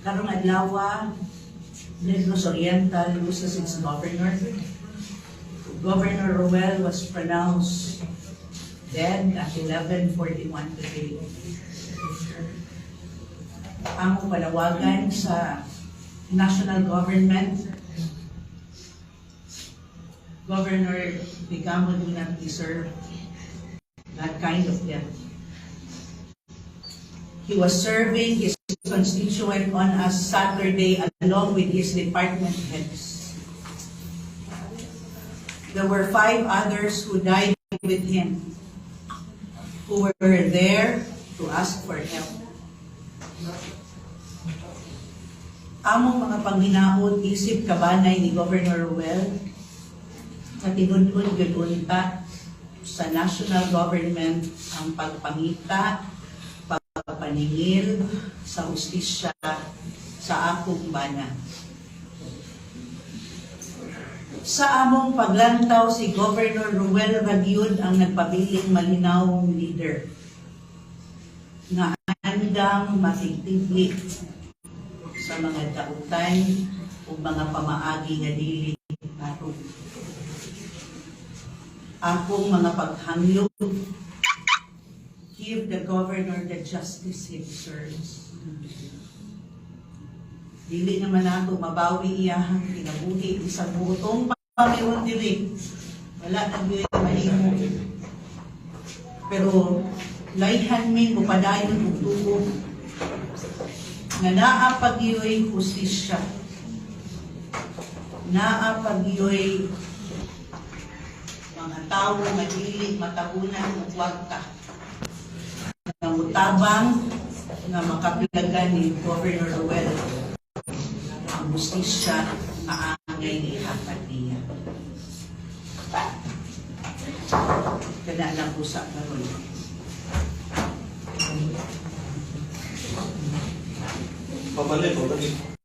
Karong adlaw, Negros Oriental loses its governor. Governor Roel was pronounced dead at 11:41 today. Ang panawagan sa national government, Governor Bigamo do not deserve that kind of death. He was serving his constituent on a Saturday along with his department heads. There were 5 others who died with him, who were there to ask for help. Among mga panghinaot isip kabanay ni Governor Roel na tinudod yun unta sa national government ang pagpangita, pagpaningil sa hustisya sa akong bana. Sa among paglantaw, si Governor Roel Ragyud ang nagpabiling malinawong leader na andang makitibli sa mga dautan o mga pamaagi nga dili nato. Akong mga paghangyo, give the governor the justice he deserves. Dili naman ako mabawi iyahang kinabuhi isang butong pamiron diri. Wala nang yun mahimo. Pero layhan min upadayon ug tubo nga naa pagyoy hustisya, naa pagyoy mga tao nga dili matabunan ug wagka nga mutabang nga makaplagan ni Governor Roel ang hustisya nga angay ni ihatag niya. Kada lang po sa karon. Pabalik.